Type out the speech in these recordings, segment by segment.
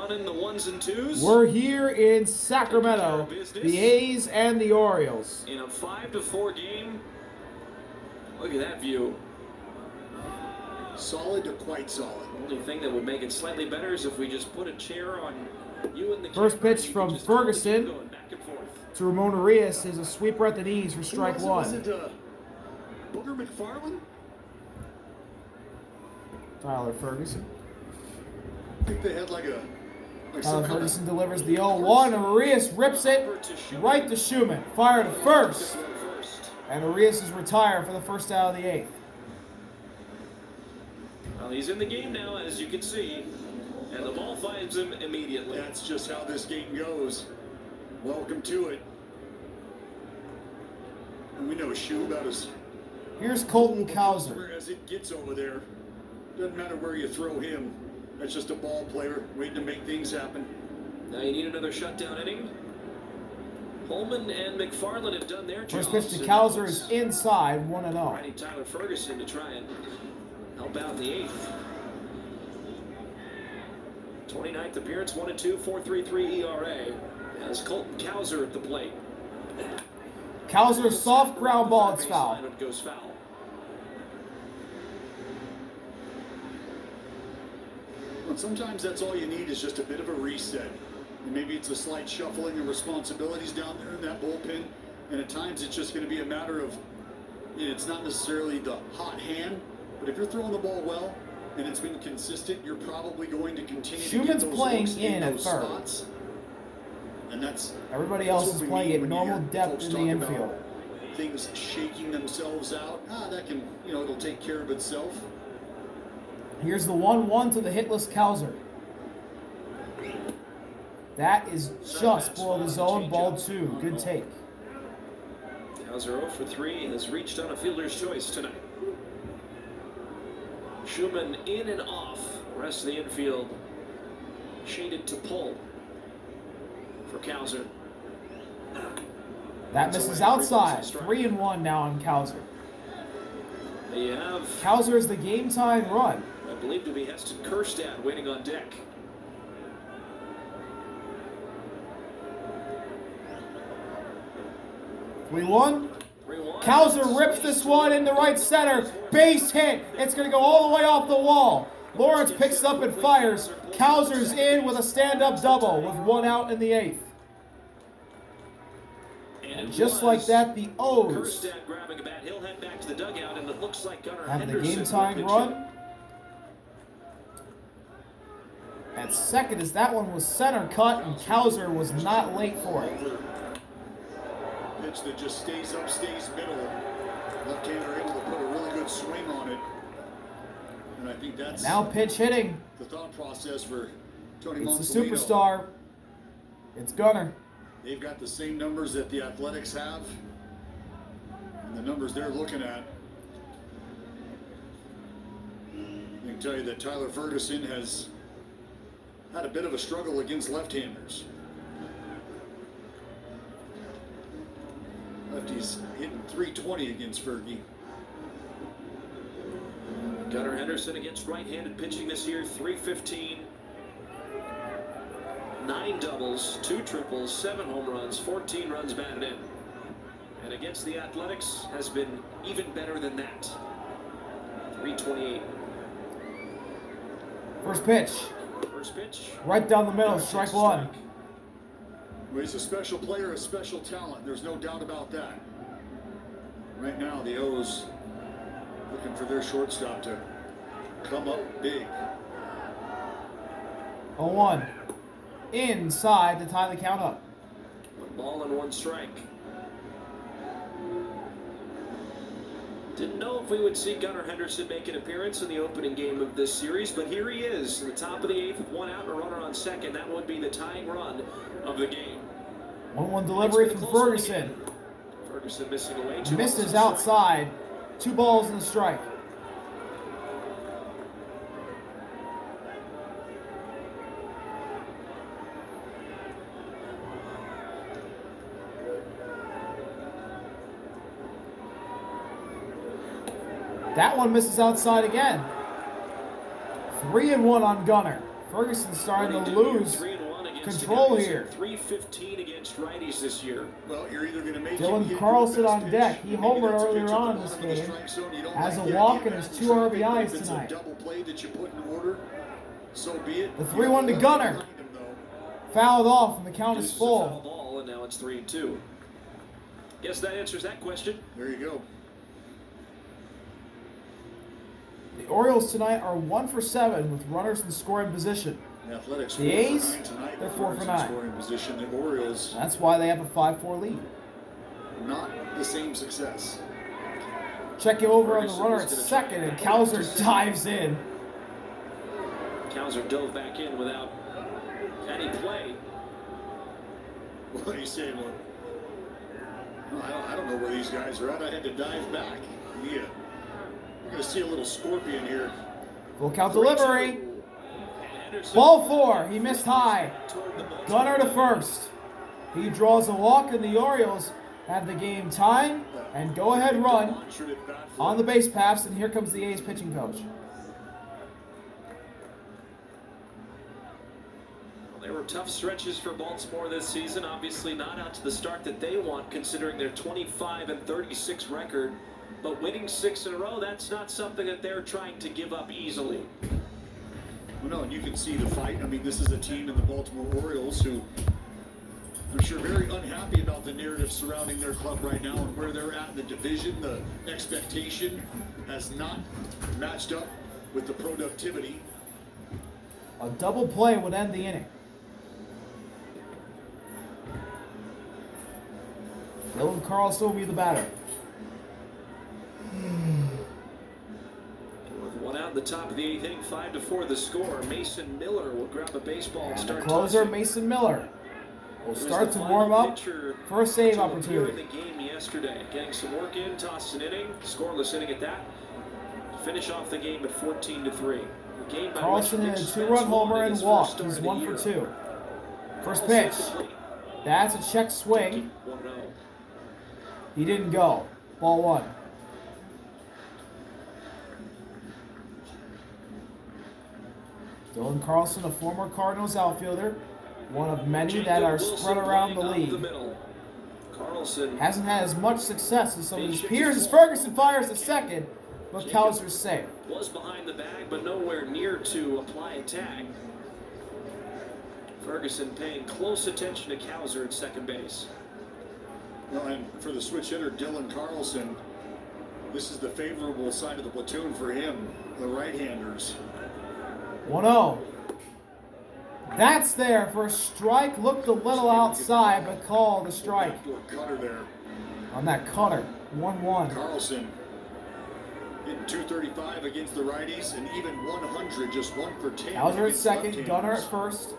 running the ones and twos. We're here in Sacramento, the A's and the Orioles. In a 5-4 game. Look at that view. Solid to quite solid. The only thing that would make it slightly better is if we just put a chair on you and the First pitch from Ferguson back and forth. to Ramon Arias is a sweeper at the knees for strike one. Was it Booger McFarland? Tyler Ferguson. I think they had like Tyler Ferguson delivers the 0-1, and Arias rips it right to Schumann. Fire to first. And Arias is retired for the first out of the eighth. Well, he's in the game now, as you can see, and the ball finds him immediately. That's just how this game goes. Welcome to it. And we know Shu about as Here's Colton Cowser. as it gets over there. Doesn't matter where you throw him. That's just a ball player waiting to make things happen. Now you need another shutdown inning. Holman and McFarland have done their jobs. First pitch to Cowser is inside, 1-0. Ready Tyler Ferguson to try and help out in the eighth. 29th appearance, 1-2, 4.33 ERA. As Colton Cowser at the plate. Cowser's soft ground ball, it's foul. It goes foul. But sometimes that's all you need is just a bit of a reset. And maybe it's a slight shuffling of responsibilities down there in that bullpen. And at times it's just going to be a matter of, it's not necessarily the hot hand, but if you're throwing the ball well and it's been consistent, you're probably going to continue Schumann's to get those playing looks in at those third. spots. And Everybody else is playing at normal depth in the infield. infield. Things shaking themselves out. That can, it'll take care of itself. Here's the 1-1 to the hitless Cowser. That is just below the zone, ball 2. Good take. Cowser 0 for 3 and has reached on a fielder's choice tonight. Schumann in and off. The rest of the infield shaded to pull for Cowser. That misses outside. 3-1 now on Cowser. You have Cowser is the game time run. I believe to be Heston Kjerstad waiting on deck. We won. Cowser rips this one into right center. Base hit. It's going to go all the way off the wall. Lawrence picks up and fires. Cowser's in with a stand-up double with 1 out in the 8th. And just like that, the O's grabbing a bat. He'll head back to the dugout, and it looks like Gunnar have the Henderson game time run. At second, as that one was center cut, and Cowser was not late for it. Pitch that just stays up, stays middle. Left-hander able to put a really good swing on it. And I think that's now pitch hitting. The thought process for Tony It's the Monsolino. superstar. It's Gunnar. They've got the same numbers that the Athletics have. And the numbers they're looking at. I can tell you that Tyler Ferguson has had a bit of a struggle against left-handers. Lefties hitting .320 against Fergie. Gunnar Henderson against right-handed pitching this year, .315. 9 doubles, 2 triples, 7 home runs, 14 runs batted in. And against the Athletics has been even better than that. .328. First pitch. First pitch. Right down the middle, strike one. Well, he's a special player, a special talent. There's no doubt about that. Right now, the O's looking for their shortstop to come up big. 0-1. Inside to tie the count up. 1 ball and 1 strike. Didn't know if we would see Gunnar Henderson make an appearance in the opening game of this series, but here he is in the top of the 8th with 1 out and a runner on second. That would be the tying run of the game. 1-1 delivery from Ferguson. Ferguson missing away. Misses outside. 2 balls and a strike. That one misses outside again. 3-1 on Gunnar. Ferguson's starting to What he did lose 3-1 against control the guys, here. 315 against righties this year. Well, you're either going to make Dylan him hit Carlson your on best deck. pitch, He maybe homered that's a earlier pitch at on the in this bottom of the game. strike zone. You don't Has like a the walk idea and of his that. 2 So RBIs if it's tonight. a double play that you put in order, so be it. The 3-1 to Gunner. Fouled off, and the count is Deuces a foul full. ball, and now it's 3-2. Guess that answers that question. There you go. The Orioles tonight are 1 for 7 with runners in scoring position. The Athletics The 4 for A's, 9 tonight. they're 4 for Runners in 9. Scoring position. The Orioles, That's why they have a 5-4 lead. not the same success. Check it over on the Ferguson runner was at gonna second, try and to Cowser intercept. dives in. Cowser dove back in without any play. What are you saying? Well, I don't know where these guys are at. I had to dive back. Yeah. We're going to see a little scorpion here. Full count delivery. Anderson Ball 4. He missed high. toward the ball. Gunner to first. He draws a walk, and the Orioles have the game tied and go-ahead run Demonstrative bat flip. on the base paths, and here comes the A's pitching coach. There were tough stretches for Baltimore this season. Obviously not out to the start that they want, considering their 25-36 record. But winning 6 in a row, that's not something that they're trying to give up easily. Well, no, and you can see the fight. I mean, this is a team in the Baltimore Orioles who I'm sure very unhappy about the narrative surrounding their club right now and where they're at in the division. The expectation has not matched up with the productivity. A double play would end the inning. Dylan Carlson will be the batter. With one out in the top of the 8th inning, 5-4 the score. Mason Miller will grab a baseball and And the start closer, tossing. Mason Miller, will He was start the to final warm up pitcher for a save to appear opportunity. in the game yesterday, getting some work in, tossed an inning, scoreless inning at that. To finish off the game at 14-3. The game by Carlson which in a Nick 2-run Spence homer won in and his walk. first start He's of the 1 for year. 2. First All pitch. set to plate. That's a check swing. 1-0. He didn't go. Ball 1. Dylan Carlson, a former Cardinals outfielder, one of many that are spread around the league. Carlson Hasn't had as much success as some of his peers as Ferguson fires the second, but Cowser's safe. was behind the bag, but nowhere near to apply a tag. Ferguson paying close attention to Cowser at second base. Well, and for the switch hitter, Dylan Carlson, this is the favorable side of the platoon for him, the right-handers. 1-0. That's there for a strike. Looked a little outside, but called the strike Backdoor cutter there. on that cutter. 1-1. Carlson hitting 235 against the righties and even 100, just 1 for 10. Cowser at against second, left-handers. Gunner at first.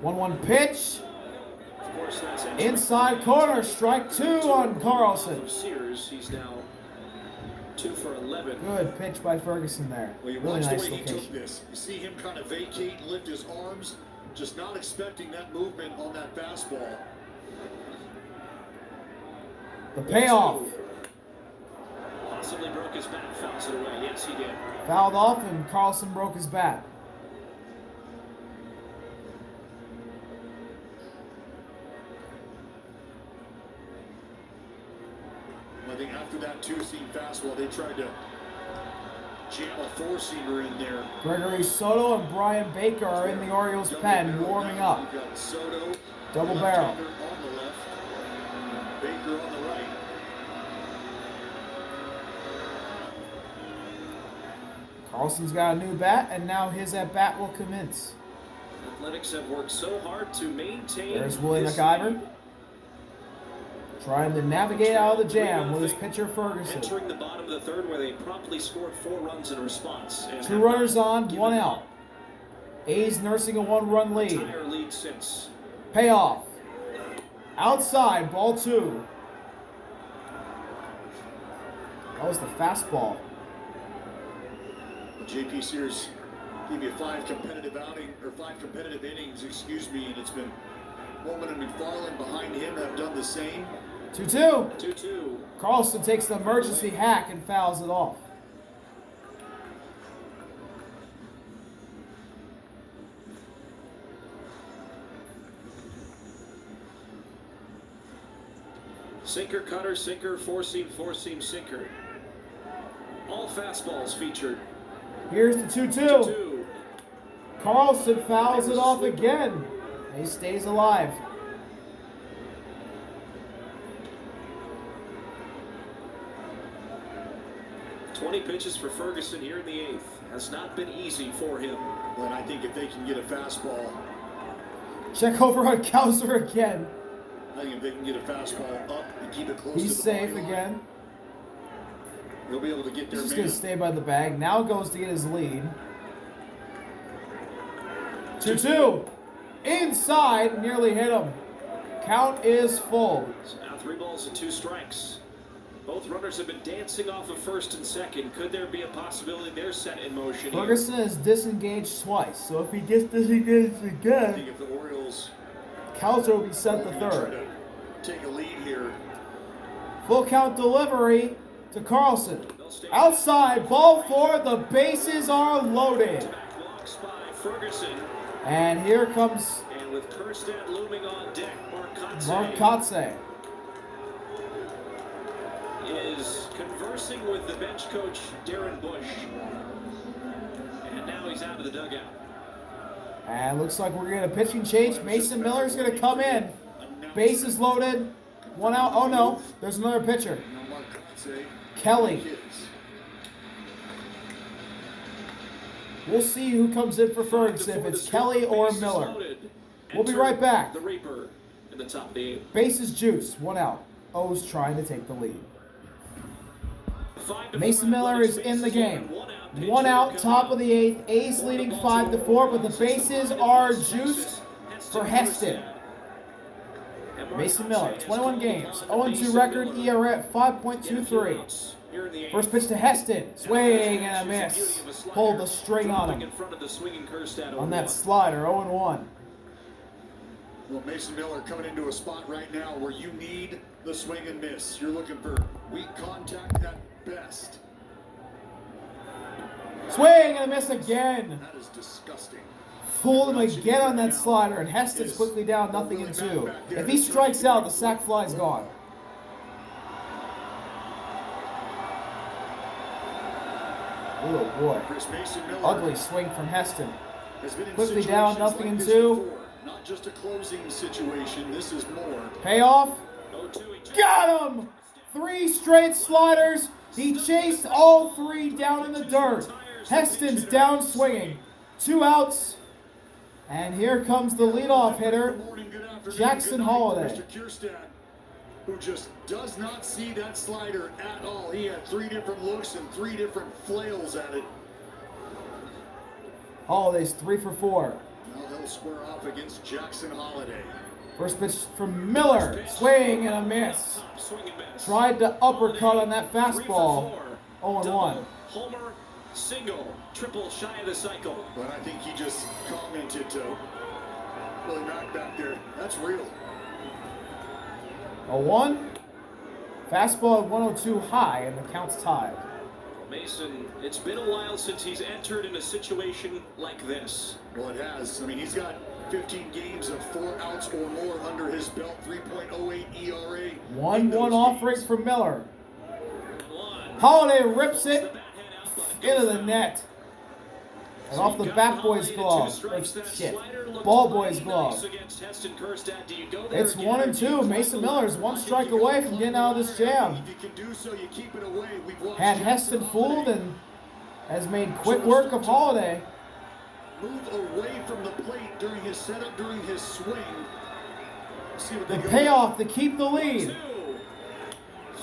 1-1 pitch. Of course, that's Inside corner, strike 2 on Carlson. Sears, he's now 2 for 11. Good pitch by Ferguson there. Well, you Really watch nice the way he took location. this. You see him kind of vacate and lift his arms, just not expecting that movement on that fastball. The payoff. Possibly broke his bat, fouls it away. Yes, he did. Fouled off, and Carlson broke his bat. I think after that two-seam fastball, they tried to jam a four-seamer in there. Gregory Soto and Brian Baker are in the Orioles pen, warming up. We've got Soto, Double the barrel. left-hander on the left, Baker on the right. Carlson's got a new bat, and now his at-bat will commence. Athletics have worked so hard to maintain. There's Willie this McIver, lead. trying to navigate out of the jam with his pitcher Ferguson. Entering the bottom of the third, where they promptly scored 4 runs in response. And 2 runners on, 1 out. A's nursing a 1-run lead. entire lead since. Payoff. Outside, ball 2. That was the fastball. JP Sears gave you 5 competitive innings, and it's been Bowman and McFarland behind him have done the same. 2-2. 2-2. Carlson takes the emergency hack and fouls it off. Sinker, cutter, sinker, four-seam, sinker. All fastballs featured. Here's the 2-2. Carlson fouls it off again. He stays alive. "20 pitches for Ferguson here in the 8th. Has not been easy for him." But I think if they can get a fastball, Check over on Cowser again. I think if they can get a fastball up and keep it close to He's the safe body line, again. they'll be able to get their He's just man. going to stay by the bag. Now goes to get his lead. 2-2. Inside. Nearly hit him. Count is full. So now 3 balls and 2 strikes. Both runners have been dancing off of first and second. Could there be a possibility they're set in motion here? Ferguson is disengaged twice, so if he gets disengaged I again, think if the Orioles Cowser will be sent to try third. to take a lead here, Full count delivery to Carlson. Outside, ball 4, the bases are loaded. Back walks by Ferguson. And here comes And with Kerstad looming on deck, Mark Kotze. is conversing with the bench coach, Darren Bush. And now he's out of the dugout. And looks like we're getting a pitching change. Mason Miller's going to come in. Bases loaded. 1 out. Oh no, there's another pitcher. Kelly. We'll see who comes in for Ferguson, if it's Kelly or Miller. We'll be right back. The Reaper in the top of the 8th. Bases juice. 1 out. O's trying to take the lead. Mason Miller is in the game. 1 out, top of the 8th. A's leading 5-4, but the bases are juiced for Heston. Mason Miller, 21 games, 0-2 record, ERA at 5.23. First pitch to Heston, swing and a miss. Pulled the string on him on that slider, 0-1. Well, Mason Miller coming into a spot right now where you need the swing and miss. You're looking for weak contact at best. Swing and a miss again. That is disgusting. Fooled him again on that slider, and Heston's quickly down 0-2. If he strikes out, the sac fly's gone. Oh boy. Ugly swing from Heston. Quickly down, 0-2. Not just a closing situation, this is more. Payoff. Got him! 3 straight sliders. He chased all 3 down in the dirt. Heston's down swinging. 2 outs. And here comes the leadoff hitter, Jackson Holiday. Mr. Kierstad, who just does not see that slider at all. He had 3 different looks and 3 different flails at it. Holiday's 3 for 4. Now they'll square off against Jackson Holiday. First pitch from Miller. Swing and a miss. Tried to uppercut on that fastball. 0-1. Homer, single, triple shy of the cycle. But I think he just commented to Willie Mack back there. That's real. 0-1. Fastball at 102 high, and the count's tied. Mason, it's been a while since he's entered in a situation like this. Well, it has. I mean, he's got 15 games of 4 outs or more under his belt, 3.08 ERA. 1-1 offering from Miller. Holiday rips it into the net. And off the bat boy's glove. Ball boy's glove. It's 1-2. Mason Miller's 1 strike away from getting out of this jam. Had Heston fooled and has made quick work of Holiday. Move away from the plate during his setup, during his swing. The payoff to keep the lead.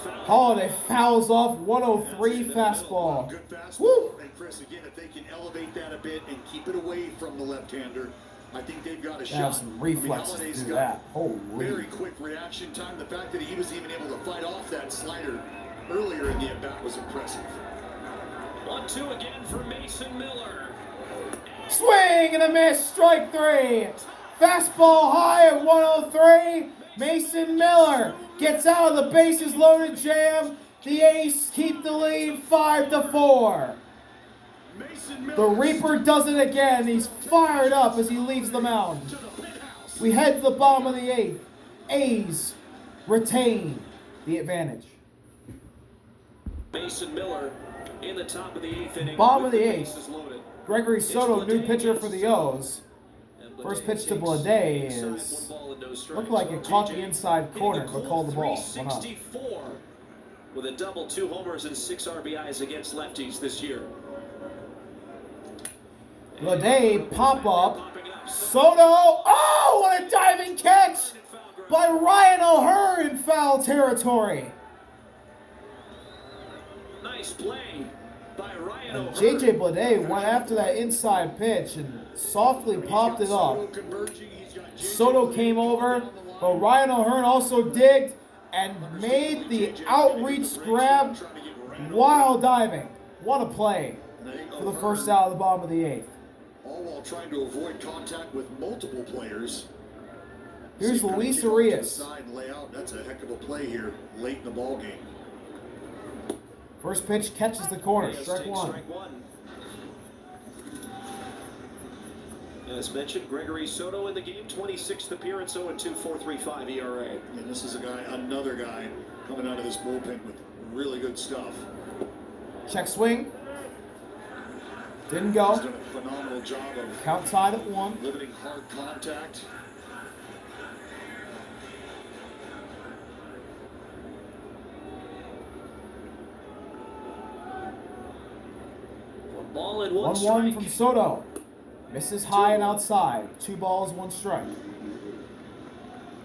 Holiday fouls off 103 fastball. Good fastball. Woo! And Chris, again, if they can elevate that a bit and keep it away from the left-hander, I think they've got a They shot. have some reflexes to do that. Holy. Very quick reaction time. The fact that he was even able to fight off that slider earlier in the at-bat was impressive. 1-2 again for Mason Miller. Swing and a miss, strike 3. Fastball high at 103. Mason Miller gets out of the bases loaded jam. The A's keep the lead 5-4. The Reaper does it again. He's fired up as he leaves the mound. We head to the bottom of the 8th. A's retain the advantage. Mason Miller in the top of the 8th inning. Bottom of the bases 8th. loaded. Gregory Soto, new Blade pitcher for the O's. And First Blade pitch to takes Blade inside, is 1 ball and no strikes. looked like it caught the inside hitting corner, a but called the ball. 364 with a double, 2 homers, and 6 RBIs against lefties this year. Blade pop up. Soto. Oh, what a diving catch by Ryan O'Hearn in foul territory. Nice play by Ryan And O'Hearn. J.J. Blade went after that inside pitch and softly popped it up. Soto came over, but Ryan O'Hearn also digged and made the outreach grab while diving. What a play for the first out of the bottom of the 8th. All while trying to avoid contact with multiple players. Here's See, Luis kick off to the Arias. side and lay out. That's a heck of a play here late in the ball game. First pitch catches the corner. Arias Strike takes one. strike 1. As mentioned, Gregory Soto in the game, 26th appearance, 0-2, 4.35 ERA. And this is another guy coming out of this bullpen with really good stuff. Check swing. Didn't He's go. done a phenomenal job of Count tied at 1. limiting hard contact. One ball and 1 1-1 strike. from Soto. Misses high and outside. 2 balls, 1 strike.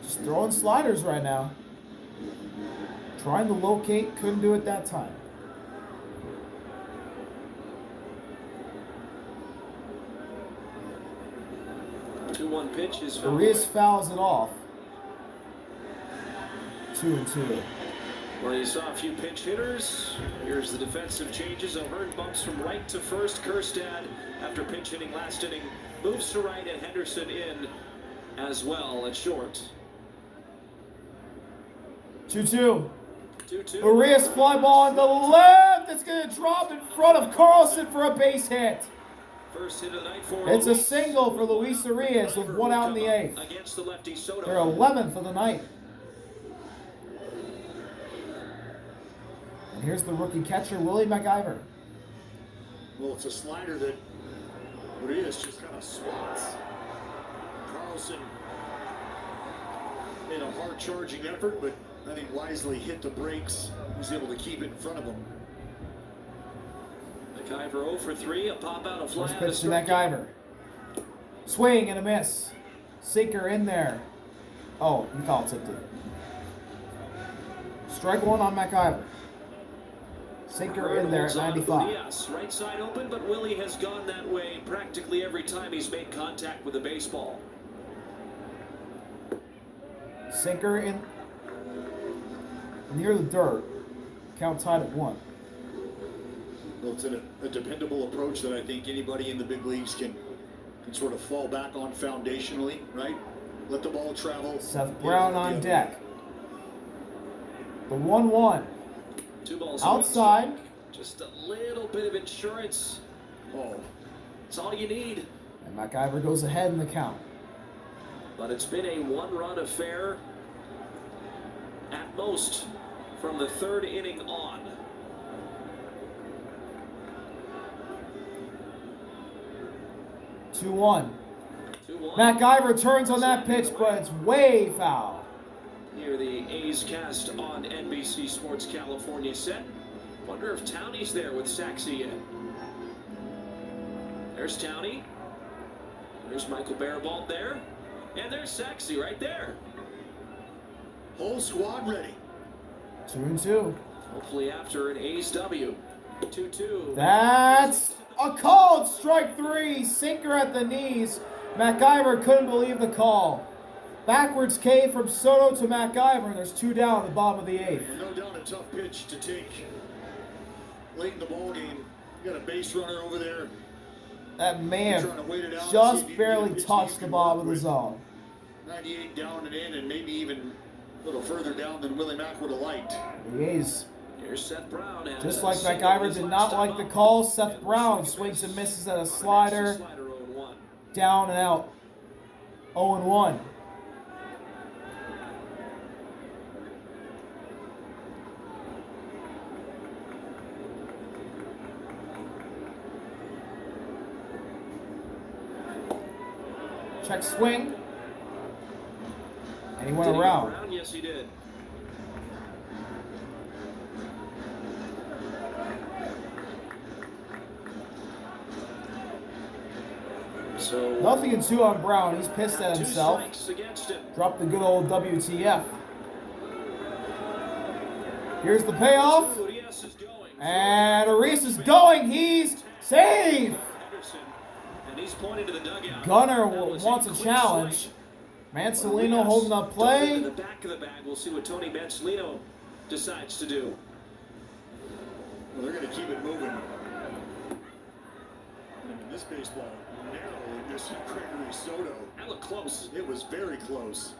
Just throwing sliders right now. Trying to locate, couldn't do it that time. Two-one pitch is fouled Arias away. fouls it off. 2-2. Well, you saw a few pinch hitters. Here's the defensive changes. O'Hearn bumps from right to first. Kerstad, after pinch hitting last inning, moves to right, and Henderson in as well at short. 2-2. 2-2. Arias fly ball on the left. It's going to drop in front of Carlson for a base hit. First hit of the night for It's a Luis. single for Luis Arias with 1 out in the 8th. Against the lefty Soto. They're 11th for the night. And here's the rookie catcher, Willie McIver. Well, it's a slider that Arias just kind of swats. Carlson made a hard charging effort, but I think wisely hit the brakes. He's able to keep it in front of him. McIver 0 for 3, a pop out, a fly First out, a pitch to strike. McIver. Swing and a miss. Sinker in there. Oh, he foul tipped it. Strike 1 on McIver. Sinker in there at 95. Yes, right side open, but Willie has gone that way practically every time he's made contact with the baseball. Sinker in near the dirt. Count tied at 1. Well, it's a dependable approach that I think anybody in the big leagues can sort of fall back on foundationally, right? Let the ball travel. Seth Brown on deck. The 1-1. 2 balls Outside. and 1 strike. Just a little bit of insurance. Oh, It's all you need. And McIver goes ahead in the count. But it's been a 1-run affair at most from the 3rd inning on. Two one. 2-1. McIver turns on that pitch, but it's way foul. Near the A's cast on NBC Sports California set. Wonder if Towney's there with Saxey in. There's Towney. There's Michael Barabalt there. And there's Saxey right there. whole squad ready. 2-2. Hopefully after an A's W. 2-2. That's a called strike 3. Sinker at the knees. McIver couldn't believe the call. Backwards K from Soto to McIver. There's 2 down at the bottom of the 8th. No doubt a tough pitch to take late in the ball game. You got a base runner over there. That man Trying to wait it out and see just if you can barely get a pitch touched you the can bottom work of the with. zone. 98 down and in, and maybe even a little further down than Willie Mack would have liked. The A's, Here's Seth Brown. And just a like single McIver his did last not time like the up. call. Seth And Brown second swings and base. misses at a On an slider. extra slider, 0-1. Down and out. 0-1. Check swing. And he went around. Yes, he did. So Nothing in 2 on Brown. He's pissed at 2 himself. strikes against him. Dropped the good old WTF. Here's the payoff. Urias is going. And Urias is going. He's safe. And he's pointing to the dugout. Gunner wants a challenge. Mansolino holding up play. In the back of the bag. We'll see what Tony Mansolino decides to do. Well, they're going to keep it moving. In this baseball, narrowly missed Gregory Soto. That looked close. It was very close.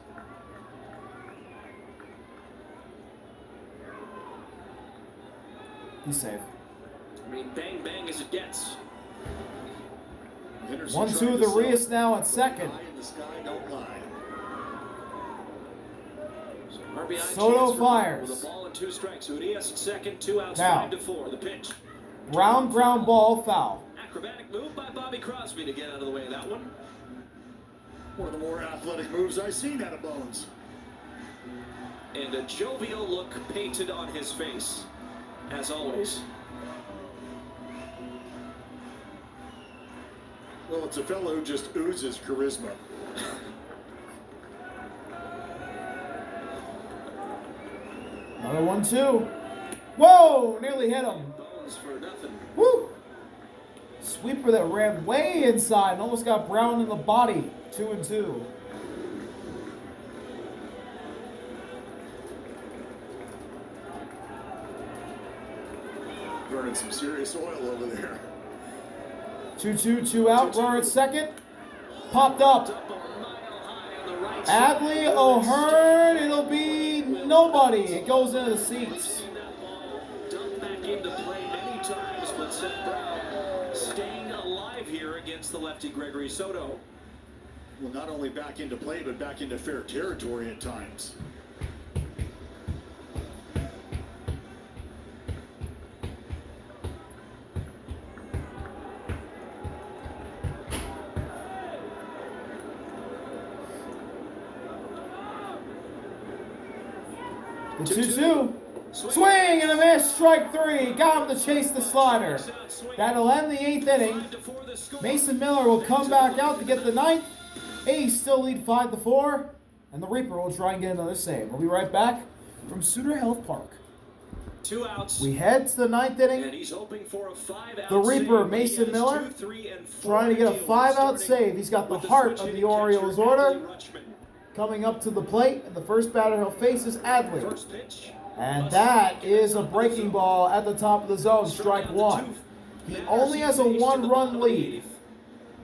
He's safe. I mean, bang, bang as it gets. 1-2 the Urias now at second. Soto fires. With a ball and 2 strikes. Urias at second, 2 outs, Now. 5-4. The pitch. Ground ball, foul. Acrobatic move by Bobby Crosby to get out of the way of that one. One of the more athletic moves I've seen out of Bones. And a jovial look painted on his face, as always. Well, it's a fellow who just oozes charisma. Another 1-2. Whoa! Nearly hit him. Bones for nothing. Woo! Sweeper that ran way inside and almost got Brown in the body. 2-2. Burning some serious oil over there. 2-2, 2 out. Runner at second. Popped up. Adley, O'Hearn, it'll be nobody. It goes into the seats. Dumped back into play many times, but Seth Brown staying alive here against the lefty Gregory Soto. Well, not only back into play, but back into fair territory at times. The 2-2. Swing and a miss. Strike 3. Got him to chase the slider. That'll end the 8th inning. Mason Miller will come back out to get the 9th. A's still lead 5-4. And the Reaper will try and get another save. We'll be right back from Suter Health Park. 2 outs. We head to the 9th inning. And he's hoping for a 5-out The Reaper, save. Mason Miller, trying to get a 5-out save. He's got the heart of the Orioles order. Coming up to the plate, and the first batter he'll face is Adley. First pitch. And that is a breaking ball at the top of the zone, strike 1. He only has a 1-run lead.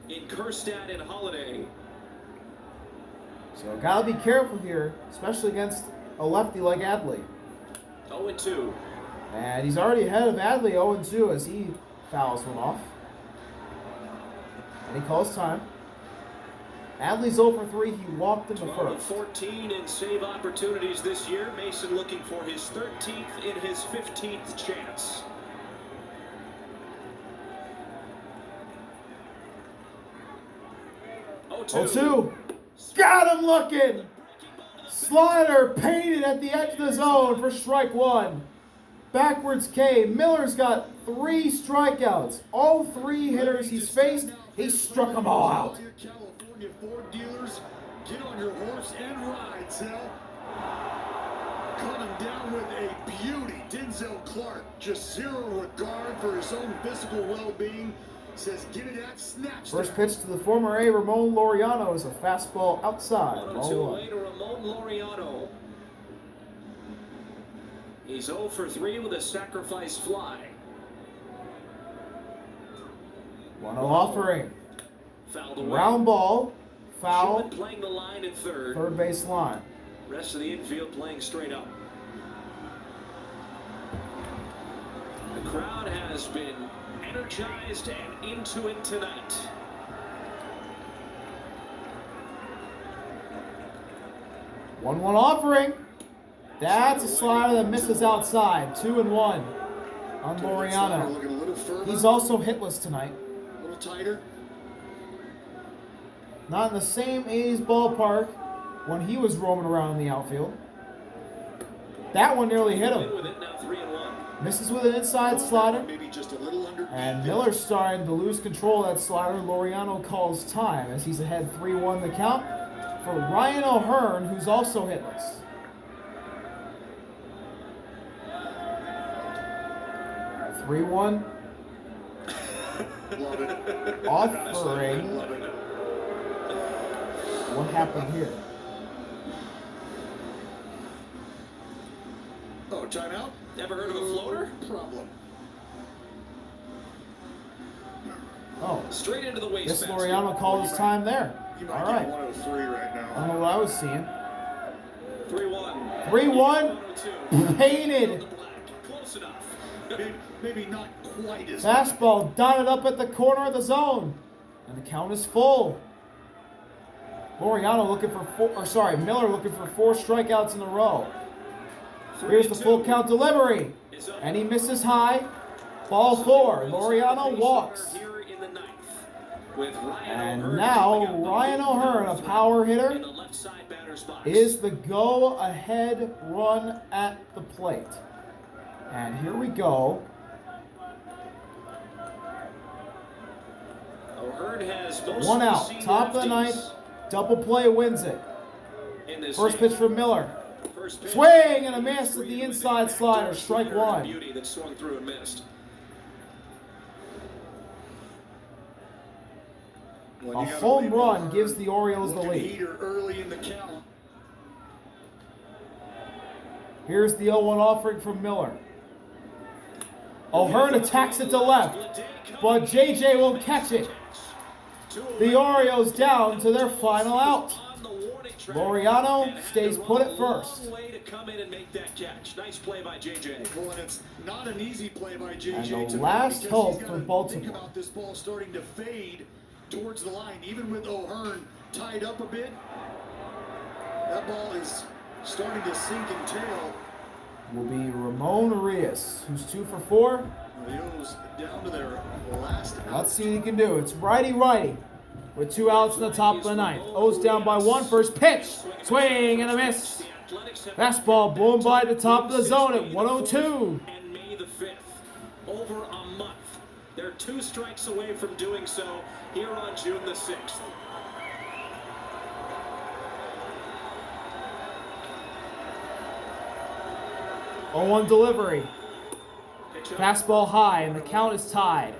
In Kerstad and Holiday. So gotta be careful here, especially against a lefty like Adley. 0-2. And he's already ahead of Adley 0-2 as he fouls one off. And he calls time. Adley's 0 for 3. He walked in the 12 of first. 14 in save opportunities this year. Mason looking for his 13th in his 15th chance. Oh, 0-2. Got him looking. Slider painted at the edge of the zone for strike 1. Backwards K. Miller's got 3 strikeouts. All 3 hitters he's faced, he struck them all out. California Ford dealers, get on your horse and ride, Sal. Coming down with a beauty. Denzel Clark, just zero regard for his own physical well-being. Says, give it that snatch. First pitch to the former A, Ramon Laureano, is a fastball outside. 1-2 away to Ramon Laureano. He's 0 for 3 with a sacrifice fly. 1-0 offering. Fouled away. Round ball, foul, Schumann playing the line at third. third base line. Rest of the infield playing straight up. The crowd has been energized and into it tonight. One offering. That's a slider that misses outside. 2-1 on Laureano. Looking a little further, He's also hitless tonight. a little tighter. Not in the same A's ballpark when he was roaming around in the outfield. That one nearly hit him. With it now 3-1. Misses with an inside slider. Maybe just a little under. And Miller's starting to lose control of that slider. Laureano calls time as he's ahead 3-1 the count for Ryan O'Hearn, who's also hitless. Three one. Love it. Offering. Love it. What happened here? Oh, timeout? Never heard of a floater? Problem. Oh, Straight into the waste guess basket. Laureano called his time there. You All might right. get 103 right I now. don't know what I was seeing. 3-1. 3-1. 102. Painted. The black. Close enough. Maybe not quite as Fastball dotted up at the corner of the zone. And the count is full. Laureano looking for Miller looking for 4 strikeouts in a row. Here's the full count delivery. And he misses high. Ball 4. Laureano walks. Here in the ninth, with Ryan And O'Hearn now coming up the Ryan lead. O'Hearn, a power In hitter, the left side batter's box. is the go-ahead run at the plate. And here we go. O'Hearn has most One of the out. seed Top of the lefties ninth. Double play wins it. in this First game. pitch from Miller. First pitch. Swing and a miss with the inside slider. Strike Backdoor one. beauty that swung through and missed. When A you got home lead run O'Hearn, gives the Orioles the looking lead. heater early in the count. Here's the 0-1 offering from Miller. O'Hearn attacks it to left, but JJ won't catch it. The Orioles down to their final out. Laureano stays put at first. Long way to come in and make that catch. Nice play by JJ. Well, and it's not an easy play by JJ. And the tonight last because hope he's gotta for Think Baltimore. about this ball starting to fade towards the line, even with O'Hearn tied up a bit. That ball is starting to sink and tail. Will be Ramon Arias, who's 2 for 4. The O's down to their last out. Let's see what he can do. It's righty-righty with 2 outs in the top of the ninth. O's down by 1. First pitch. Swing and a miss. Fastball blown by the top of the zone at 102. And May the 5th, over a month. They're 2 strikes away from doing so here on June the 6th. On delivery. Fastball high, and the count is tied.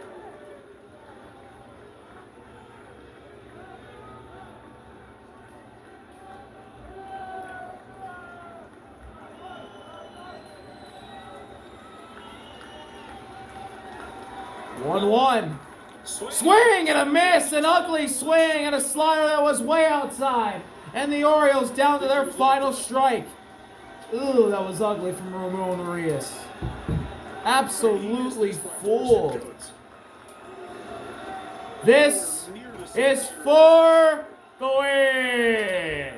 One. Swing and a miss, an ugly swing and a slider that was way outside. And the Orioles down to their final strike. Ooh, that was ugly from Ramon Arias. Absolutely fooled. This is for the win.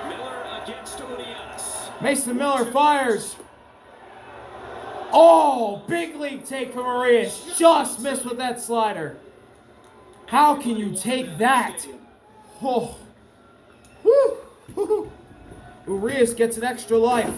Miller against Urias. Mason Miller fires. Oh, big league take from Arias. Just missed with that slider. How can you take that? Oh. Woo. Woo. Urias gets an extra life.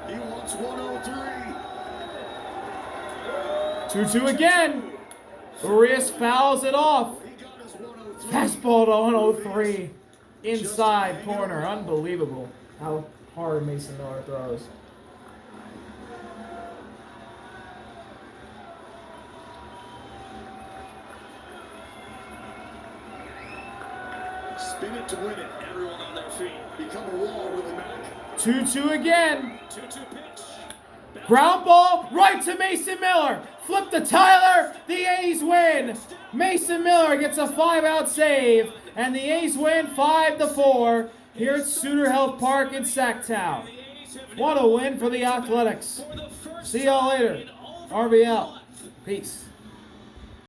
He wants 103. 2-2 again. Urias fouls it off. He got his 103. Fastball to 103. Inside corner. Unbelievable how hard Mason Miller throws. Spin it to win it. Everyone on their feet. Become a wall, Willie Mack. 2-2 again. 2-2 pitch. Ground ball right to Mason Miller. Flip to Tyler. The A's win. Mason Miller gets a 5-out save. And the A's win 5-4 here at Suter Health Park in Sacktown. What a win for the Athletics. See y'all later. RB out. Peace.